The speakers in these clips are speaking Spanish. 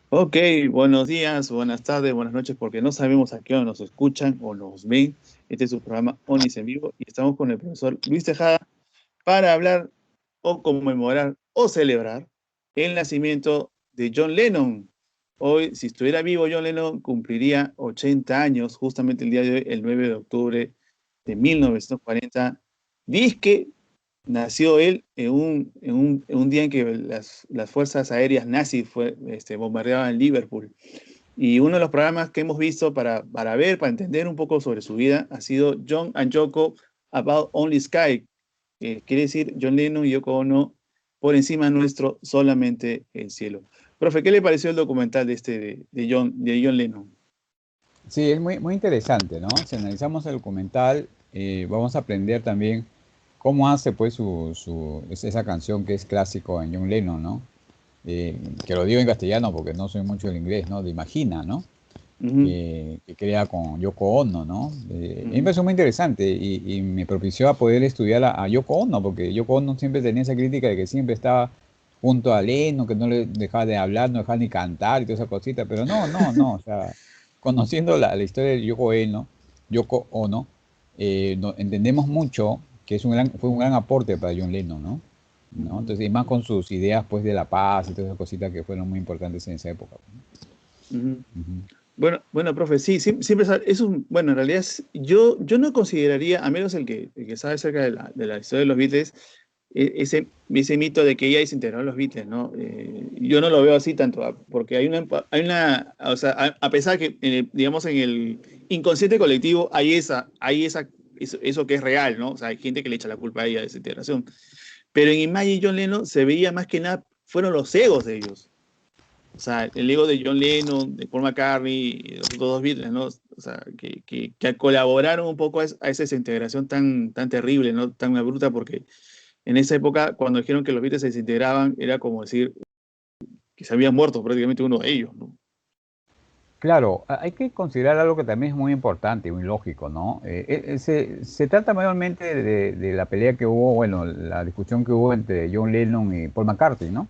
Ok, buenos días, buenas tardes, buenas noches, porque no sabemos a qué hora nos escuchan o nos ven. Este es su programa Onis en vivo y estamos con el profesor Luis Tejada para hablar o conmemorar o celebrar el nacimiento de John Lennon. Hoy, si estuviera vivo John Lennon, cumpliría 80 años, justamente el día de hoy, el 9 de octubre de 1940. Disque nació él en un día en que las fuerzas aéreas nazis bombardeaban Liverpool. Y uno de los programas que hemos visto para entender un poco sobre su vida, ha sido John and Yoko About Only Sky. Quiere decir John Lennon y Yoko Ono por encima nuestro, solamente el cielo. Profe, ¿qué le pareció el documental de John Lennon? Sí, es muy interesante, ¿no? Si analizamos el documental, vamos a aprender también cómo hace pues esa canción que es clásico en John Lennon, ¿no? Que lo digo en castellano porque no soy mucho el inglés, ¿no? De Imagina, ¿no? Ujú, Que crea con Yoko Ono, ¿no? A mí me ujú, pareció muy interesante y me propició a poder estudiar a Yoko Ono, porque Yoko Ono siempre tenía esa crítica de que siempre estaba junto a Lennon, que no le dejaba de hablar, no dejaba ni cantar y toda esa cosita, pero no, o sea, conociendo la historia de Yoko Ono, entendemos mucho que fue un gran aporte para John Lennon, ¿no? ¿No? ujú, Entonces, y más con sus ideas pues de la paz y todas esas cositas que fueron muy importantes en esa época. ujú. Ujú. Bueno, profe, sí, siempre bueno, en realidad yo no consideraría, a menos el que sabe acerca de la historia de los Beatles, ese mito de que ella desintegró a los Beatles, ¿no? Yo no lo veo así tanto, porque o sea, a pesar que, digamos, en el inconsciente colectivo hay eso que es real, ¿no? O sea, hay gente que le echa la culpa a ella de esa integración. Pero en Imagine y John Lennon se veía más que nada, fueron los egos de ellos. O sea, el ego de John Lennon, de Paul McCartney y de los otros dos Beatles, ¿no? O sea, que colaboraron un poco a esa desintegración tan terrible, ¿no? Tan bruta, porque en esa época, cuando dijeron que los Beatles se desintegraban, era como decir que se habían muerto prácticamente uno de ellos, ¿no? Claro, hay que considerar algo que también es muy importante y muy lógico, ¿no? Se trata mayormente de la pelea que hubo, bueno, la discusión que hubo entre John Lennon y Paul McCartney, ¿no?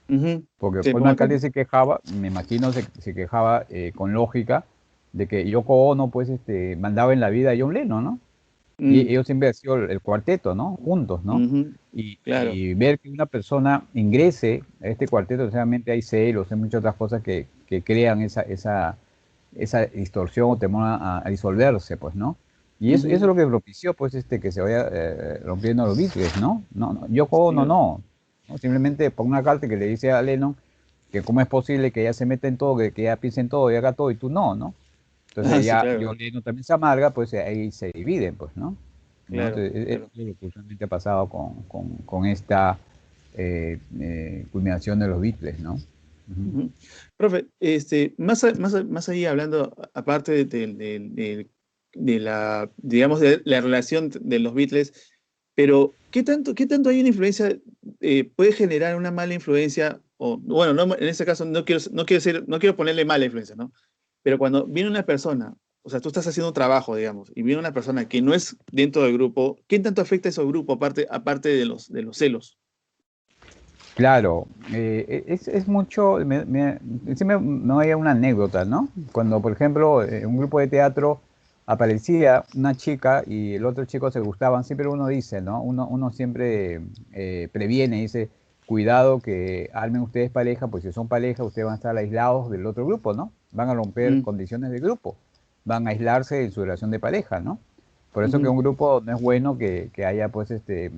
Ujú. Porque Sí, Paul Paul McCartney McCartney. se quejaba, me imagino se quejaba con lógica de que Yoko Ono pues mandaba en la vida a John Lennon, ¿no? Y Mm, ellos siempre han sido el cuarteto, ¿no? Juntos, ¿no? ujú. Claro. Y ver que una persona ingrese a este cuarteto, realmente hay celos, hay muchas otras cosas que crean esa distorsión o temor a disolverse, pues, ¿no? Y eso es Ujú. lo que propició, pues, que se vaya rompiendo los Beatles, ¿no? Yoko Sí, Ono no. Simplemente pone una carta que le dice a Lennon que cómo es posible que ella se meta en todo, que ella piense en todo y haga todo y tú no. Entonces sí, ya claro, John Lennon también se amarga, pues ahí se dividen, pues, ¿no? ¿No? claro, Entonces, claro. es lo que usualmente ha pasado con esta culminación de los Beatles, ¿no? Ujú. Ujú. Profe, más ahí hablando, aparte digamos, de la relación de los Beatles, pero ¿qué tanto hay una influencia, puede generar una mala influencia? O, bueno, en este caso no quiero ponerle mala influencia, ¿no? Pero cuando viene una persona, o sea, tú estás haciendo un trabajo, digamos, y viene una persona que no es dentro del grupo, ¿qué tanto afecta a ese grupo, aparte de los celos? Claro, es mucho, siempre me voy a una anécdota, ¿no? Cuando, por ejemplo, en un grupo de teatro aparecía una chica y el otro chico se gustaban, siempre uno dice, ¿no? Uno siempre previene, dice, cuidado que armen ustedes pareja, pues si son pareja, ustedes van a estar aislados del otro grupo, ¿no? Van a romper Mm, condiciones de grupo, van a aislarse en su relación de pareja, ¿no? Por eso que ujú, un grupo no es bueno que haya pues este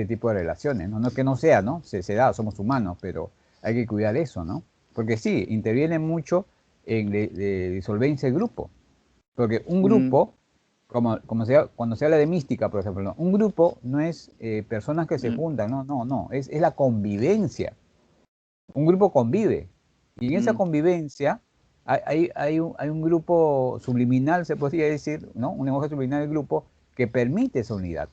tipo de relaciones, ¿no? No es que no sea, ¿no? Se da, somos humanos, pero hay que cuidar eso, ¿no? Porque sí, interviene mucho en de disolvencia del grupo. Porque un mm, grupo, cuando se habla de mística, por ejemplo, ¿no? Un grupo no es personas que se mm, juntan, no, es la convivencia. Un grupo convive. Y en esa mm, convivencia hay un grupo subliminal, se podría decir, ¿no? Un lenguaje subliminal del grupo que permite esa unidad,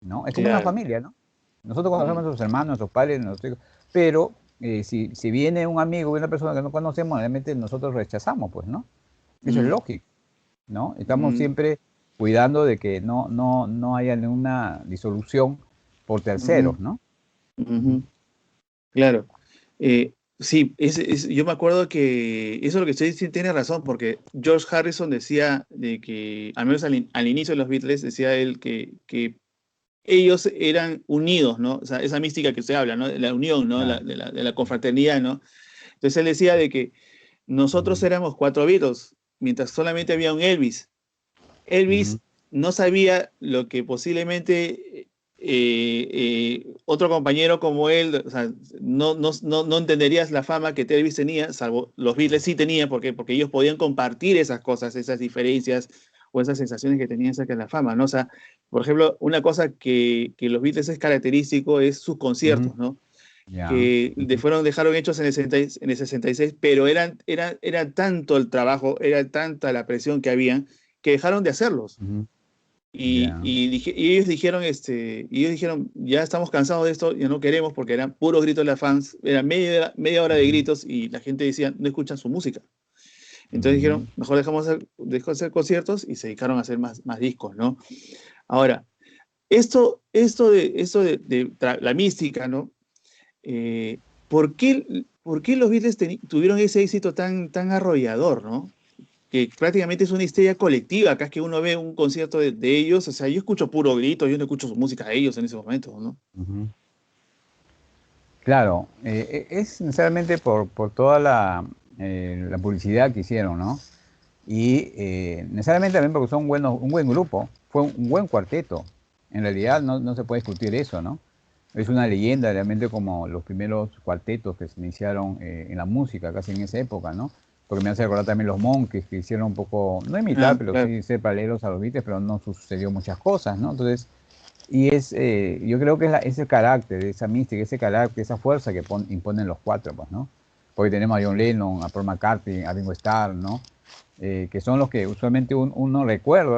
¿no? Es como una claro. familia, ¿no? Nosotros conocemos a Mm, nuestros hermanos, nuestros padres, nuestros hijos, pero si viene un amigo, una persona que no conocemos, realmente nosotros rechazamos, pues, ¿no? Eso es mm, lógico, ¿no? Estamos mm, siempre cuidando de que no haya ninguna disolución por ujú, terceros, ¿no? Ujú. ujú. Claro. Sí, yo me acuerdo que eso es lo que usted dice, tiene razón, porque George Harrison decía de que, al menos al inicio de los Beatles, decía él que ellos eran unidos, ¿no? O sea, esa mística que usted habla, ¿no? La unión, ¿no? Claro. De la confraternidad, ¿no? Entonces él decía de que nosotros Ujú, éramos cuatro Beatles, mientras solamente había un Elvis. ujú, Elvis no sabía lo que posiblemente otro compañero como él, o sea, no entenderías la fama que Elvis tenía, salvo los Beatles sí tenían, porque ellos podían compartir esas cosas, esas diferencias o esas sensaciones que tenían acerca de la fama, ¿no? O sea, por ejemplo, una cosa que los Beatles es característico es sus ujú. conciertos, ¿no? Ya. Que Ujú, dejaron hechos en en el 66, pero era tanto el trabajo, era tanta la presión que había, que dejaron de hacerlos. ujú. Y, Ya. y, y ellos dijeron, ya estamos cansados de esto, ya no queremos, porque eran puros gritos de las fans, era media hora de Ujú, gritos y la gente decía, no escuchan su música. Entonces ujú, dijeron, mejor dejó de hacer conciertos y se dedicaron a hacer más discos, ¿no? Ahora, la mística, ¿no? ¿Por qué los Beatles tuvieron ese éxito tan arrollador, ¿no? Que prácticamente es una histeria colectiva. Acá es que uno ve un concierto de ellos, o sea, yo escucho puro grito, yo no escucho su música de ellos en ese momento, ¿no? ujú. Claro, es necesariamente por toda la publicidad que hicieron, ¿no? Y necesariamente también porque son buenos, un buen grupo, fue un buen cuarteto. En realidad no se puede discutir eso, ¿no? Es una leyenda realmente como los primeros cuartetos que se iniciaron en la música, casi en esa época, ¿no? Porque me hace recordar también los Monkees que hicieron un poco, no imitar, Ah, pero claro. sí ser paralelos a los Beatles, pero no sucedió muchas cosas, ¿no? Entonces, y yo creo que es el carácter, esa mística, ese carácter, esa fuerza que imponen los cuatro, pues, ¿no? Porque tenemos a John Lennon, a Paul McCartney, a Ringo Starr, ¿no? Que son los que usualmente uno recuerda,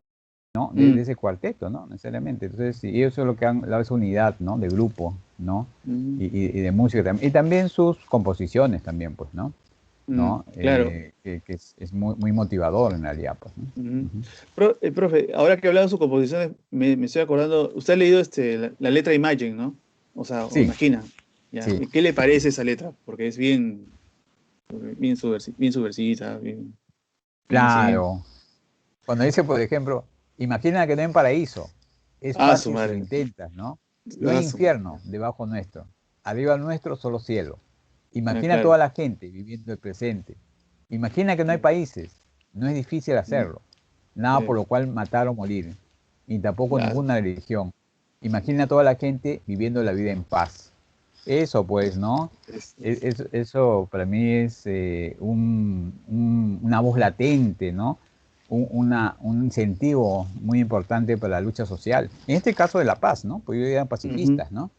¿no? De Mm, ese cuarteto, ¿no? Necesariamente. Entonces, sí, y eso es lo que han dado esa unidad, ¿no? De grupo, ¿no? mm, Y de música también. Y también sus composiciones también, pues, ¿no? ¿No? claro. Que es muy motivador en realidad, pues, ¿no? Mm. Ujú. Profe, ahora que hablaba de sus composiciones, me estoy acordando, usted ha leído la letra Imagine, ¿no? O sea, o Sí, imagina, ¿ya? sí, ¿Qué le parece esa letra? Porque es bien subversiva, bien así. claro. Cuando dice, por ejemplo, imagina que no hay un paraíso. Es Ah, su fácil si lo madre. intentas, ¿no? No hay Ah, su madre. infierno debajo nuestro. Arriba nuestro solo cielo. Ah, Imagina claro. toda la gente viviendo el presente. Imagina que no hay países. No es difícil Mm, hacerlo. Nada por sí, lo cual matar o morir. Ni tampoco claro. ninguna religión. Imagina toda la gente viviendo la vida en paz. Eso pues, ¿no? Eso para mí es una voz latente, ¿no? Un incentivo muy importante para la lucha social. En este caso de la paz, ¿no? Porque ellos eran Ujú, pacifistas, ¿no?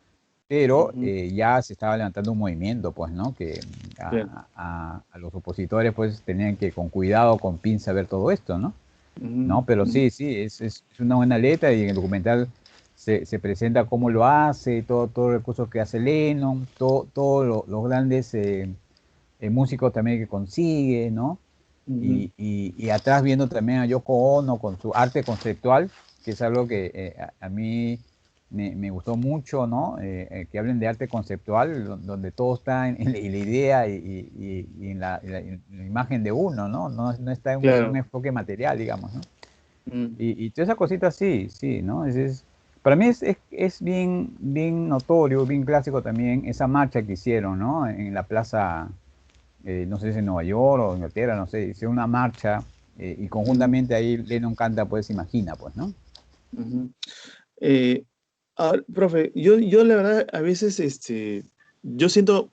Pero ujú, ya se estaba levantando un movimiento, pues, ¿no? Que claro. a los opositores, pues, tenían que con cuidado, con pinza, ver todo esto, ¿no? Ujú, ¿No? Pero ujú, sí, es una buena letra y en el documental se presenta cómo lo hace, todo el recurso que hace Lennon, todos los grandes músicos también que consigue, ¿no? ujú, Y atrás viendo también a Yoko Ono con su arte conceptual, que es algo que a mí me gustó mucho, ¿no? Que hablen de arte conceptual, donde todo está en la idea y en la imagen de uno, ¿no? No está en un claro. enfoque material, digamos, ¿no? Mm, Y todas esas cositas sí, ¿no? Para mí es bien notorio, bien clásico también esa marcha que hicieron, ¿no? En la plaza, no sé si en Nueva York o Inglaterra, no sé, hicieron una marcha y mm, conjuntamente ahí Lennon canta, pues imagina, pues, ¿no? ujú. Eh, Ahora, profe, yo la verdad a veces, yo siento,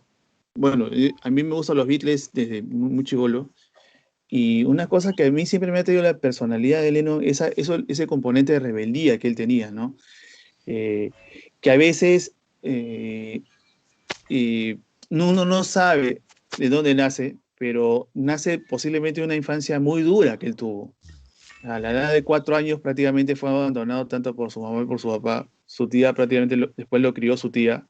bueno, a mí me gustan los Beatles desde muy chibolo, y una cosa que a mí siempre me ha traído la personalidad de Lennon, ese componente de rebeldía que él tenía, ¿no? Eh, que a veces eh, uno no sabe de dónde nace, pero nace posiblemente de una infancia muy dura que él tuvo. A la edad de 4 años prácticamente fue abandonado tanto por su mamá como por su papá. Su tía prácticamente después lo crió su tía.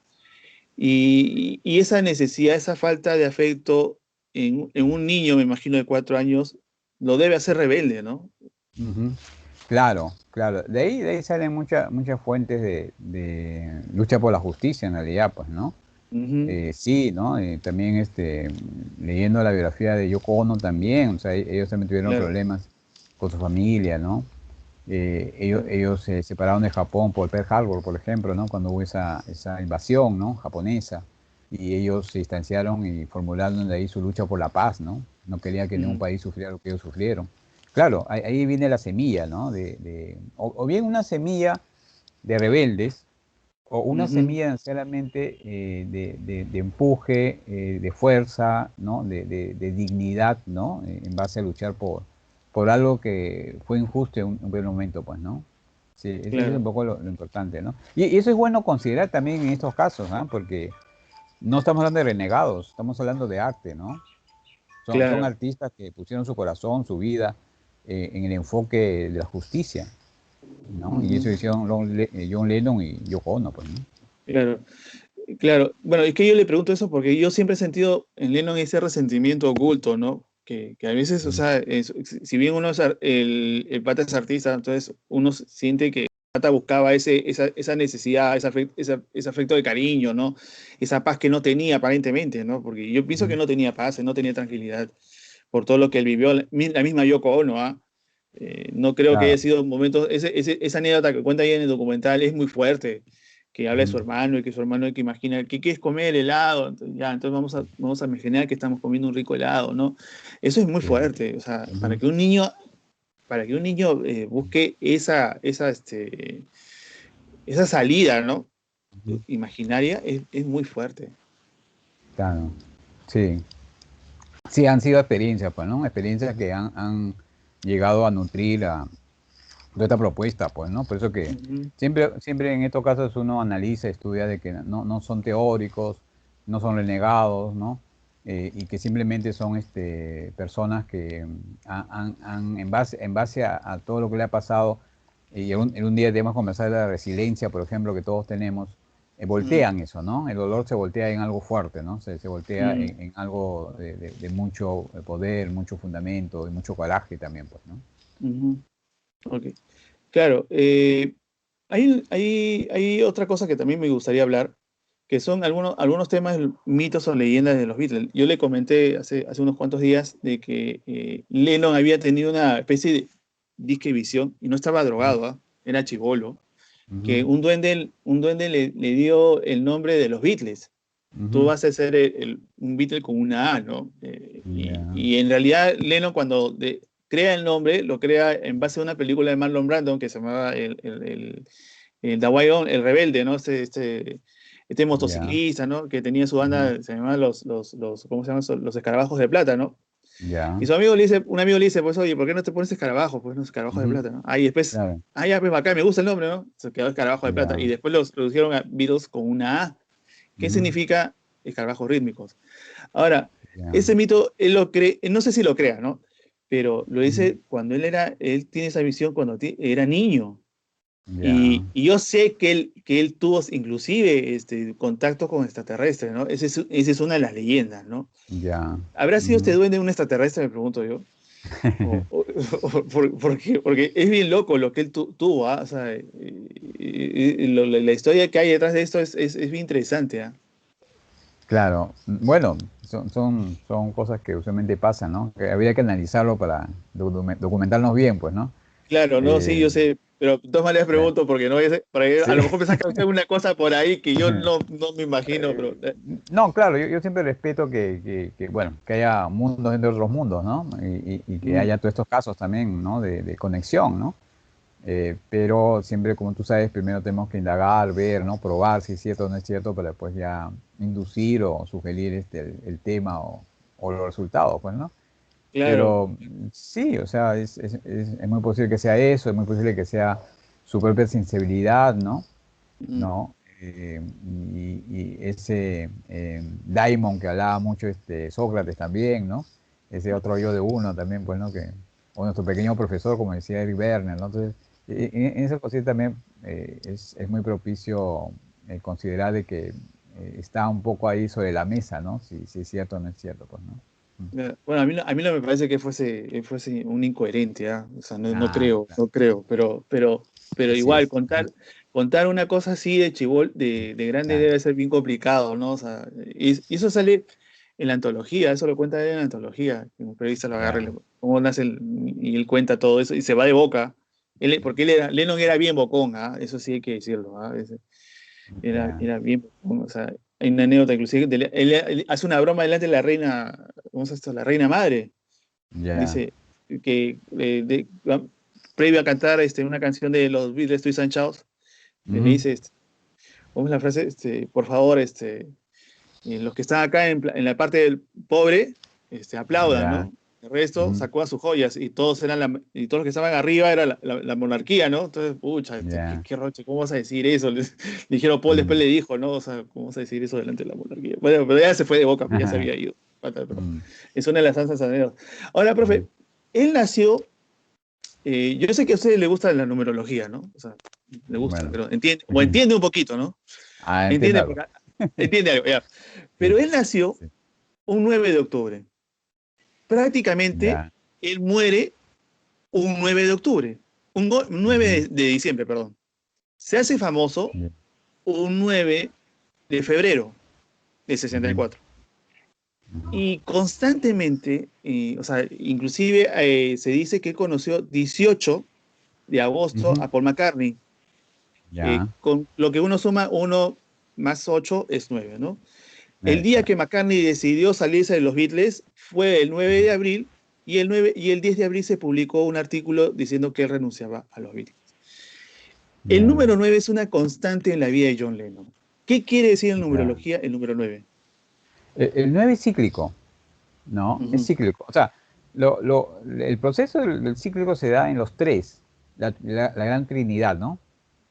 Y esa necesidad, esa falta de afecto en un niño, me imagino, de 4 años, lo debe hacer rebelde, ¿no? Ujú. Claro, claro. De ahí salen muchas fuentes de lucha por la justicia en realidad, pues, ¿no? Ujú, Sí, ¿no? También leyendo la biografía de Yoko Ono también, o sea, ellos también tuvieron claro. problemas con su familia, ¿no? Claro. Ellos se separaron de Japón por Pearl Harbor, por ejemplo, ¿no? Cuando hubo esa invasión, ¿no? Japonesa. Y ellos se distanciaron y formularon de ahí su lucha por la paz, ¿no? No quería que ningún Mm, país sufriera lo que ellos sufrieron. Claro, ahí viene la semilla, ¿no? O bien una semilla de rebeldes, o una ujú, semilla sinceramente de empuje, de fuerza, ¿no? De dignidad, ¿no? En base a luchar por algo que fue injusto en un primer momento, pues, ¿no? Sí, ese es un claro. poco lo importante, ¿no? Y eso es bueno considerar también en estos casos, ¿ah? Porque no estamos hablando de renegados, estamos hablando de arte, ¿no? Son Claro. artistas que pusieron su corazón, su vida en el enfoque de la justicia, ¿no? Y Ujú, eso hicieron John Lennon y Yoko Ono, pues, ¿no? claro. Claro, bueno, es que yo le pregunto eso porque yo siempre he sentido en Lennon ese resentimiento oculto, ¿no? Que a veces, o Mm. sea, si bien uno es el pata es artista, entonces uno siente que el pata buscaba esa necesidad, ese afecto de cariño, ¿no? Esa paz que no tenía aparentemente, ¿no? Porque yo pienso que Ujú. no tenía paz, no tenía tranquilidad por todo lo que él vivió, la misma Yoko Ono, ¿ah? No creo que haya Claro. sido momentos, esa anécdota que cuenta ahí en el documental es muy fuerte, que habla de su Ujú. hermano y que su hermano que imagina, ¿qué quieres comer? Helado. Entonces, ya, entonces vamos a imaginar que estamos comiendo un rico helado, ¿no? Eso es muy Sí. fuerte, o sea, Ujú. para que un niño busque esa salida, ¿no? Ujú. Imaginaria, es muy fuerte. Claro. Sí. Sí, han sido experiencias, pues, ¿no? Experiencias que han llegado a nutrir toda esta propuesta, pues, ¿no? Por eso que Ujú, siempre en estos casos uno analiza, estudia de que no son teóricos, no son renegados, ¿no? Y que simplemente son personas que en base a todo lo que le ha pasado, y en un día debemos conversar de la resiliencia, por ejemplo, que todos tenemos, mm, voltean eso, ¿no? El dolor se voltea en algo fuerte, ¿no? Se voltea mm, en algo de mucho poder, mucho fundamento y mucho coraje también, pues, ¿no? ujú. Ok. Claro, hay otra cosa que también me gustaría hablar, que son algunos temas, mitos o leyendas de los Beatles. Yo le comenté hace unos cuantos días de que Lennon había tenido una especie de disque visión y no estaba drogado, ¿ah? Era chibolo, que Ujú. un duende le dio el nombre de los Beatles. Tú Ujú. vas a ser un Beatle con una A, ¿no? Y, Ya. y en realidad Lennon cuando crea el nombre, lo crea en base a una película de Marlon Brando que se llamaba el The Way On, el rebelde, ¿no? Este Ya. motociclista, ¿no? Que tenía su Ujú. banda, se llamaba ¿cómo se llaman? Los Escarabajos de Plata, ¿no? Ya. Y un amigo le dice, pues, oye, ¿por qué no te pones Escarabajos? Pues, no, Escarabajos de Ujú. Plata, ¿no? Ahí después, Claro. ya, pues, acá me gusta el nombre, ¿no? Se quedó Escarabajo de Plata. Y Ya. después los redujeron a Beatles con una A. ¿Qué Ujú. significa escarabajos rítmicos? Ahora, Ya. ese mito él lo cree, no sé si lo crea, ¿no? Pero lo Ujú. dice cuando él tiene esa visión cuando era niño. Ya. Y yo sé que él tuvo inclusive contacto con extraterrestres, ¿no? Esa es una de las leyendas, ¿no? Ya. ¿Habrá sido este Ujú. duende un extraterrestre, me pregunto yo? Porque es bien loco lo que él tuvo, ¿ah? O sea, la historia que hay detrás de esto es bien interesante, ¿ah? Claro. Bueno, son cosas que usualmente pasan, ¿no? Que habría que analizarlo para documentarnos bien, pues, ¿no? Claro, no, sí, Eh, yo sé, pero de todas maneras ya. pregunto porque no vaya a porque Sí. a lo mejor pensás que hay una cosa por ahí que yo no me imagino, pero No, claro, yo siempre respeto bueno, que haya mundos dentro de otros mundos, ¿no? Y que mm, haya todos estos casos también, ¿no? De conexión, ¿no? Pero siempre, como tú sabes, primero tenemos que indagar, ver, ¿no? Probar si es cierto o no es cierto, para después ya inducir o sugerir el tema o los resultados, pues, ¿no? claro, Pero sí, o sea, es muy posible que sea eso, es muy posible que sea su propia sensibilidad, ¿no? mm, ¿No? Y ese daimon que hablaba mucho Sócrates también, ¿no? Ese otro yo de uno también, pues, ¿no? O nuestro pequeño profesor, como decía Eric Werner, ¿no? Entonces, en esa cosita también es muy propicio considerar de que está un poco ahí sobre la mesa, ¿no? Si es cierto o no es cierto, pues, ¿no? bueno, a mí no me parece que fuese un incoherente, ¿ah? O sea, no Claro, creo, claro. no creo, pero pero Así igual, es. contar una cosa así de chibol, de grande Claro, debe ser bien complicado, ¿no? O sea, y eso sale en la antología, eso lo cuenta él en la antología, que un periodista lo agarra, ya, cómo nace y él cuenta todo eso, y se va de boca. Porque Lennon era bien bocón, ¿ah? Eso sí hay que decirlo, ¿ah? ya, Era bien bocón, o sea, hay una anécdota inclusive, él hace una broma delante de la reina, ¿cómo se llama esto? La reina madre, ya. dice que previo a cantar una canción de los Beatles, Twist and Shout, le Ujú, dice, ¿cómo es la frase? Por favor, los que están acá en la parte del pobre, aplaudan, ya, ¿no? El resto ujú, sacó a sus joyas y y todos los que estaban arriba era la monarquía, ¿no? Entonces, pucha, ya, qué roche, ¿cómo vas a decir eso? Dijeron, Paul después mm, le dijo, ¿no? O sea, ¿cómo vas a decir eso delante de la monarquía? Bueno, pero ya se fue de boca, pues ya se ajá, había ido. Pero mm, es una de las santas anécdotas. Ahora, ujú, profe, él nació, yo sé que a usted le gusta la numerología, ¿no? O sea, le gusta, bueno, pero entiende un poquito, ¿no? entiendo Entiende, algo. porque, entiende algo, ya. Pero Sí, él nació sí, un 9 de octubre. Prácticamente, ya, él muere un 9 de octubre. Un 9 ujú, de diciembre, perdón. Se hace famoso ya, un 9 de febrero de ujú, 64. ujú, Y constantemente, o sea, inclusive se dice que él conoció 18 de agosto ujú, a Paul McCartney. ya, Con lo que uno suma, 1 más 8 es 9, ¿no? El día que exacto. McCartney decidió salirse de los Beatles fue el 9 Ujú, de abril y el 10 de abril se publicó un artículo diciendo que él renunciaba a los Beatles. El ya. número 9 es una constante en la vida de John Lennon. ¿Qué quiere decir en Ya. numerología el número 9? El 9 es cíclico, ¿no? Es Ujú. cíclico. O sea, el proceso del cíclico se da en los tres, la gran trinidad, ¿no?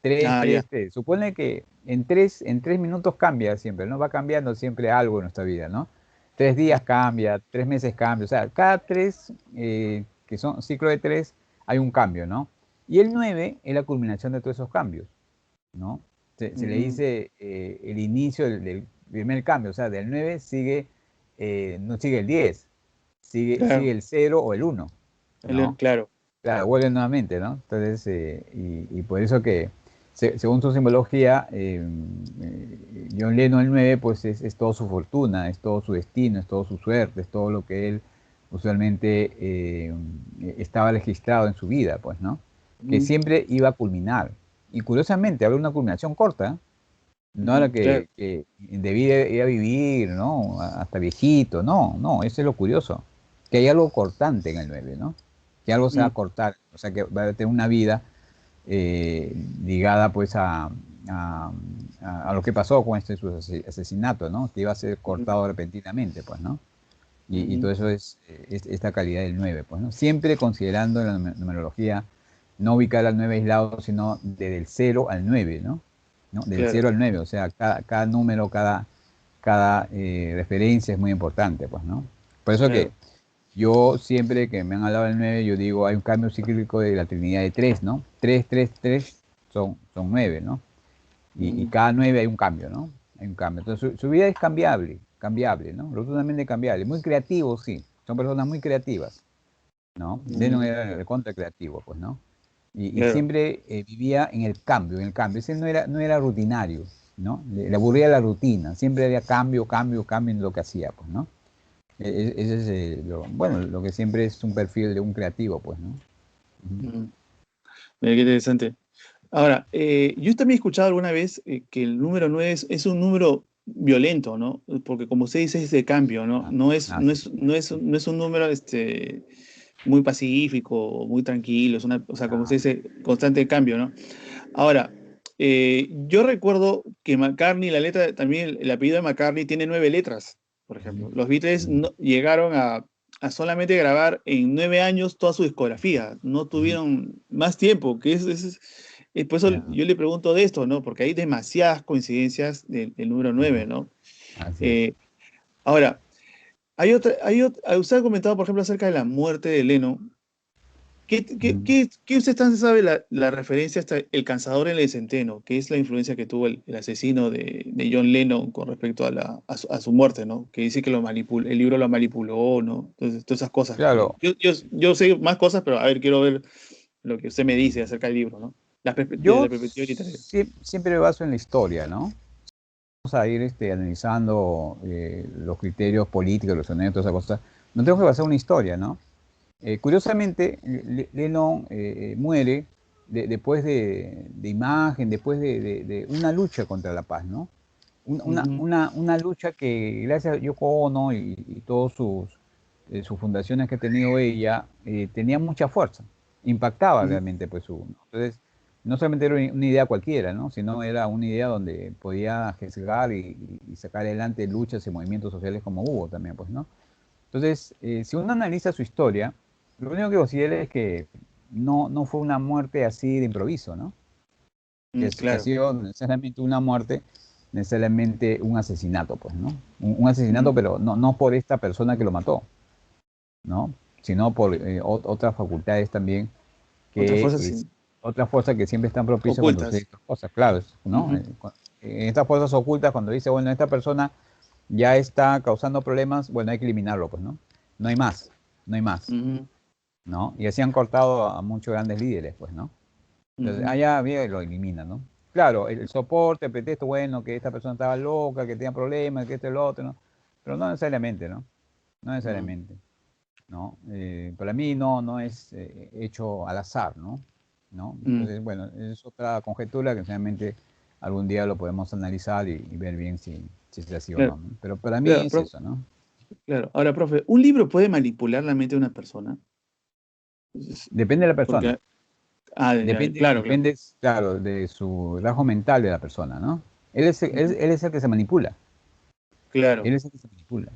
Tres, Ah, ya. tres, tres. Supone que en 3 minutos cambia siempre, ¿no? Va cambiando siempre algo en nuestra vida, ¿no? 3 días cambia, 3 meses cambia. O sea, cada tres, que son ciclo de tres, hay un cambio, ¿no? Y el 9 es la culminación de todos esos cambios, ¿no? Se le Ujú. dice el inicio del primer cambio, o sea, del 9 sigue, no sigue el 10, sigue Claro, el cero o el uno, ¿no? claro. Claro, vuelve nuevamente, ¿no? Entonces, y por eso que, según su simbología, John Lennon el 9 pues es toda su fortuna, es todo su destino, es toda su suerte, es todo lo que él usualmente estaba registrado en su vida, pues, ¿no? Que Ujú. siempre iba a culminar. Y curiosamente, había una culminación corta, no era Ujú. Claro. que debía ir a vivir, ¿no? Hasta viejito, no, no, eso es lo curioso, que hay algo cortante en el 9, ¿no? Que algo se va a Mm. cortar, o sea, que va a tener una vida ligada pues a, a lo que pasó con su asesinato, ¿no? Que iba a ser Ujú. cortado repentinamente, pues, ¿no? Y Ujú. todo eso es esta calidad del 9, pues, ¿no? Siempre considerando la numerología, no ubicar al 9 aislado, sino desde el 0 al 9, ¿no? ¿No? Del Claro. 0 al 9, o sea, cada número, cada referencia es muy importante, pues, ¿no? Por eso que Claro. yo siempre que me han hablado del 9, yo digo, hay un cambio cíclico de la Trinidad de 3, ¿no? 3, 3, 3 son 9, ¿no? Y Ujú. cada 9 hay un cambio, ¿no? Hay un cambio. Entonces su vida es cambiable, ¿no? Rotundamente cambiable. Muy creativo, sí. Son personas muy creativas, ¿no? Lennon Ujú. era de contra creativo, pues, ¿no? Y Claro. siempre vivía en el cambio, en el cambio. Ese no era rutinario, ¿no? Le aburría la rutina. Siempre había cambio, cambio, cambio en lo que hacía, pues, ¿no? Ese es, bueno, lo que siempre es un perfil de un creativo, pues, ¿no? Ujú. Ujú. Mira, qué interesante. Ahora, yo también he escuchado alguna vez que el número 9 es un número violento, ¿no? Porque como usted dice, es de cambio, ¿no? Ah, sí. No es un número muy pacífico, muy tranquilo, o sea, como usted Ah, dice, constante cambio, ¿no? Ahora, yo recuerdo que McCartney, la letra, también el apellido de McCartney tiene 9 letras, por ujú, ejemplo. Los Beatles ujú, llegaron a solamente grabar en 9 años toda su discografía, no ujú. tuvieron más tiempo, por eso Ya, yo le pregunto de esto, ¿no? Porque hay demasiadas coincidencias del número ujú, 9, ¿no? así es. Eh, Ahora, usted ha comentado, por ejemplo, acerca de la muerte de Lennon. Ujú. ¿Qué usted tan sabe la referencia hasta El Cansador en el Centeno, que es la influencia que tuvo el asesino de John Lennon con respecto a su muerte, ¿no? Que dice que el libro lo manipuló, ¿no? Entonces, todas esas cosas. Claro, Yo sé más cosas, pero a ver, quiero ver lo que usted me dice acerca del libro, ¿no? desde Yo la perspectiva literaria. siempre me baso en la historia, ¿no? Vamos a ir analizando los criterios políticos, los sonidos, todas esas cosas. No tengo que basar una historia, ¿no? Curiosamente, Lennon muere después de imagen, después de una lucha contra la paz, ¿no? Ujú, Una lucha que gracias a Yoko Ono y todas sus fundaciones que ha tenido ella, tenía mucha fuerza, impactaba ujú. realmente pues entonces no solamente era una idea cualquiera, ¿no? Sino era una idea donde podía gestar y sacar adelante luchas y movimientos sociales como hubo también, pues, ¿no? Entonces, si uno analiza su historia, lo único que considera es que no fue una muerte así de improviso, ¿no? Que ha Claro. sido necesariamente una muerte, necesariamente un asesinato, pues, ¿no? Un asesinato, Mm. pero no por esta persona que lo mató, ¿no? Sino por otras facultades también, Otras que fuerzas es otra fuerza que siempre están propicias cuando suceden ocultas. estas cosas, claro, ¿no? Ujú, En estas fuerzas ocultas, cuando dice, bueno, esta persona ya está causando problemas, bueno, hay que eliminarlo, pues, ¿no? No hay más, no hay más, ujú, ¿no? Y así han cortado a muchos grandes líderes, pues, ¿no? Entonces, ujú, allá viene y lo elimina, ¿no? Claro, el soporte, el pretexto, bueno, que esta persona estaba loca, que tenía problemas, que esto y lo otro, ¿no? Pero no necesariamente, ¿no? No no, necesariamente, ¿no? Para mí no es hecho al azar, ¿no? ¿No? mm, Entonces, bueno, es otra conjetura que realmente algún día lo podemos analizar y ver bien si es así o claro, no, ¿no? Pero para mí claro, es eso, ¿no? claro. Ahora, profe, ¿un libro puede manipular la mente de una persona? Es- Depende de la persona. Porque, ya, claro, claro, Depende, claro, de su rasgo mental de la persona, ¿no? ujú, Él es el que se manipula. claro, Él es el que se manipula,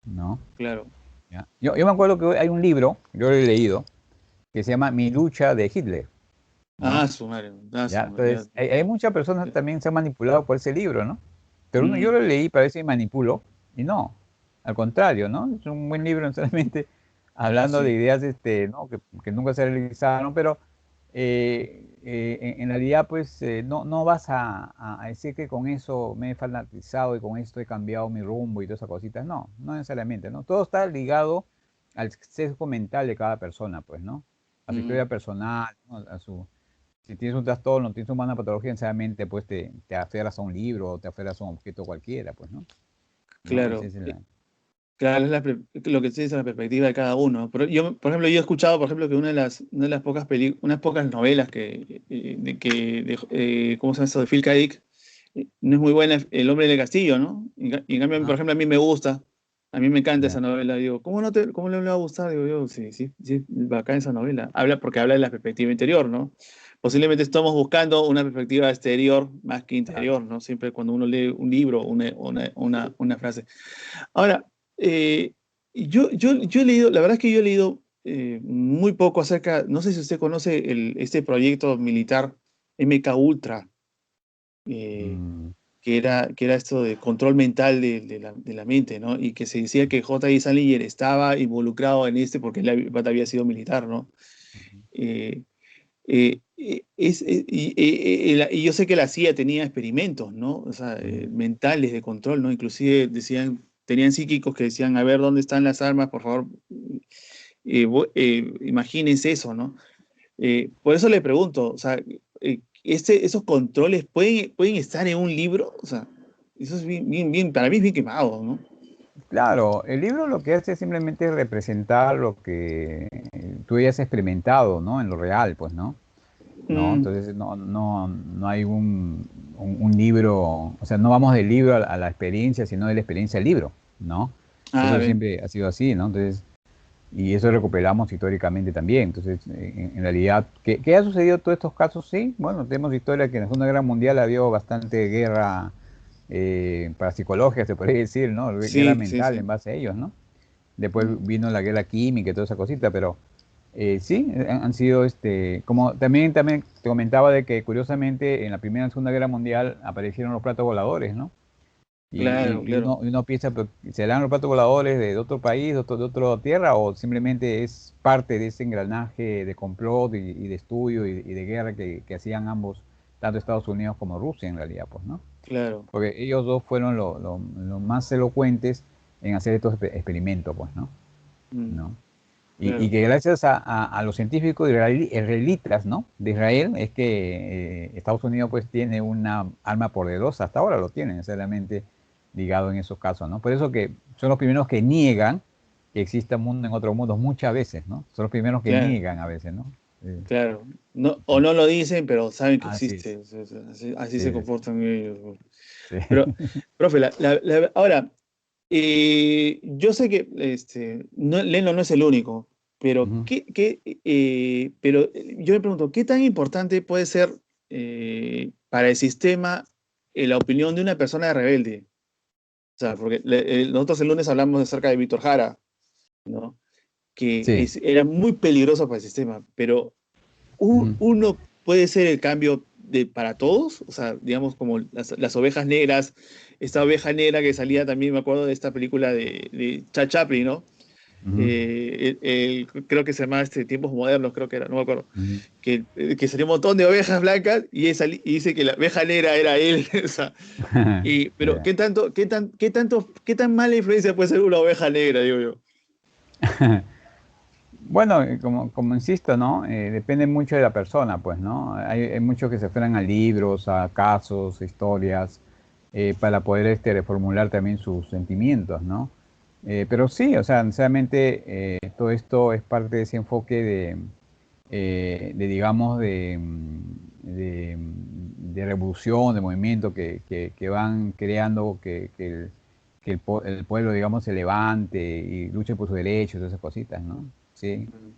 ¿no? claro. ¿Ya? Yo me acuerdo que hay un libro, yo lo he leído, que se llama Mi lucha de Hitler, ¿no? Su ¿Ya? madre, ya, Entonces, hay muchas personas que ya. también se han manipulado por ese libro, ¿no? Pero yo Mm, lo leí para ver si manipulo, y no, al contrario, ¿no? Es un buen libro, no solamente hablando de sí. ideas ¿no? que nunca se realizaron, pero en realidad, pues, no vas a decir que con eso me he fanatizado y con esto he cambiado mi rumbo y todas esas cositas, no necesariamente, ¿no? Todo está ligado al sesgo mental de cada persona, pues, ¿no? A su Mm, historia personal, ¿no? Si tienes un trastorno, tienes una patología, necesariamente pues te aferras a un libro o te aferras a un objeto cualquiera, pues, ¿no? ¿No? Ese claro. es el... Claro, lo que sí es la perspectiva de cada uno. Pero yo, por ejemplo, yo he escuchado, por ejemplo, que una de las pocas unas pocas novelas ¿cómo se llama eso? De Phil K. Dick, no es muy buena, El hombre del castillo, ¿no? Y en cambio, por Ajá, ejemplo, a mí me gusta, a mí me encanta esa ya. novela. Digo, cómo no le va a gustar? Digo yo, sí, sí, sí, es bacán esa novela. Porque habla de la perspectiva interior, ¿no? Posiblemente estamos buscando una perspectiva exterior más que Claro. interior, ¿no? Siempre cuando uno lee un libro, una frase. Ahora, eh, yo he leído, la verdad es que yo he leído muy poco acerca, no sé si usted conoce este proyecto militar MK Ultra, eh, Mm, que era esto de control mental de la mente, ¿no? Y que se decía que J.I. Salinger estaba involucrado en porque él había sido militar, ¿no? ujú, Eh, y yo sé que la CIA tenía experimentos, ¿no? O sea, ujú. mentales de control, ¿no? Inclusive tenían psíquicos que decían, a ver, ¿dónde están las armas? Por favor, imagínense eso, ¿no? Por eso le pregunto, o sea, esos controles pueden estar en un libro, o sea, eso es para mí es bien quemado, ¿no? Claro, el libro lo que hace es simplemente representar lo que tú hayas experimentado, ¿no? En lo real, pues, ¿no? ¿No? Mm, Entonces no hay un libro, o sea, no vamos del libro a la experiencia, sino de la experiencia al libro, ¿no? Eso bien. siempre ha sido así, ¿no? Entonces, y eso recuperamos históricamente también. Entonces, en realidad, ¿qué ha sucedido en todos estos casos? Sí, bueno, tenemos historia que en la Segunda Guerra Mundial había bastante guerra parapsicológica, se podría decir, ¿no? Guerra Sí, sí, mental en sí. base a ellos, ¿no? Después Mm, vino la guerra química y toda esa cosita, pero sí, han sido, como también te comentaba de que curiosamente en la Primera y Segunda Guerra Mundial aparecieron los platos voladores, ¿no? claro, claro. Uno piensa, pero, ¿serán los platos voladores de otro país, de otra tierra, o simplemente es parte de ese engranaje de complot y de estudio y de guerra que hacían ambos, tanto Estados Unidos como Rusia en realidad, pues, ¿no? Claro. Porque ellos dos fueron los más elocuentes en hacer estos experimentos, pues, ¿no? Mm. ¿No? Y que gracias a los científicos israelitas, ¿no? De Israel, es que Estados Unidos pues tiene una arma poderosa, hasta ahora lo tiene necesariamente ligado en esos casos, ¿no? Por eso que son los primeros que niegan que exista un mundo en otro mundo muchas veces, ¿no? Son los primeros que Claro, niegan a veces, ¿no? claro. No, o no lo dicen, pero saben que Así es. existe. O sea, así Sí, se sí, comportan ellos. sí. Pero, profe, ahora, yo sé que no, Leno no es el único, pero, Ujú. yo me pregunto, ¿qué tan importante puede ser para el sistema la opinión de una persona rebelde? O sea, porque nosotros el lunes hablamos acerca de Víctor Jara, ¿no? Que Sí. era muy peligroso para el sistema, pero Ujú. uno puede ser el cambio para todos, o sea, digamos como las ovejas negras, esta oveja negra que salía también, me acuerdo de esta película de Chaplin, ¿no? Ujú. Creo que se llamaba Tiempos Modernos, creo que era, no me acuerdo, Ujú. que salió un montón de ovejas blancas y dice que la oveja negra era él, o sea, pero Ya. qué tan mala influencia puede ser una oveja negra, digo yo? Bueno, como insisto, ¿no? Depende mucho de la persona, pues, ¿no? Hay muchos que se aferran a libros, a casos, historias, para poder reformular también sus sentimientos, ¿no? Pero sí, o sea, necesariamente todo esto es parte de ese enfoque digamos, de revolución, de movimiento que van creando que el pueblo, digamos, se levante y luche por sus derechos, esas cositas, ¿no? Sí, Mm,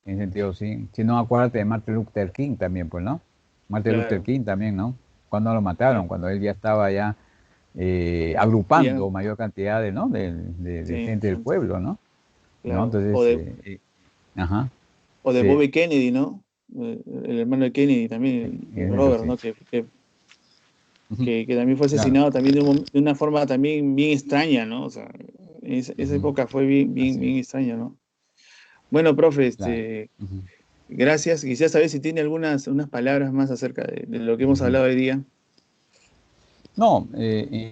en ese sentido, sí. Si no, acuérdate de Martin Luther King también, pues, ¿no? Martin Luther claro, King también, ¿no? Cuando lo claro. mataron, cuando él ya estaba ya Ya, agrupando mayor cantidad de sí, gente del pueblo, ¿no? ¿No? claro. Entonces, ajá, O de sí, Bobby Kennedy, ¿no? El hermano de Kennedy también, eso Robert, sí. ¿no? Ujú. Que también fue Claro, asesinado también de una forma también bien extraña, ¿no? O sea, esa ujú, época fue bien, bien, así bien es, extraña, ¿no? Bueno, profe, claro. Ujú, gracias. Quisiera saber si tiene unas palabras más acerca de lo que hemos ujú. hablado hoy día. No,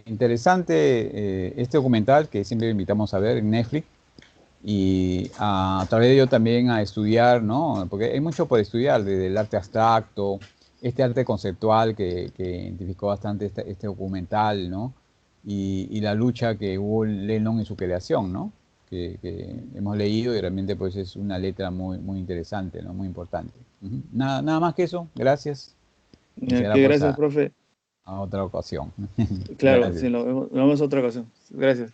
interesante este documental que siempre invitamos a ver en Netflix y a través de ello también a estudiar, ¿no? Porque hay mucho por estudiar, desde el arte abstracto, este arte conceptual que identificó bastante este documental, ¿no? Y la lucha que hubo Lennon en su creación, ¿no? Que hemos leído y realmente pues es una letra muy, muy interesante, ¿no? Muy importante. Ujú. Nada más que eso, gracias y será Que pues gracias, a profe. otra ocasión. Claro, Gracias. sí, lo vemos otra ocasión. Gracias.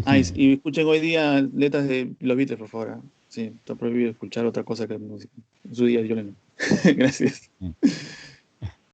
Ah, y escuchen hoy día letras de los Beatles, por favor. Sí, está prohibido escuchar otra cosa que música. En su día, yo no. Gracias.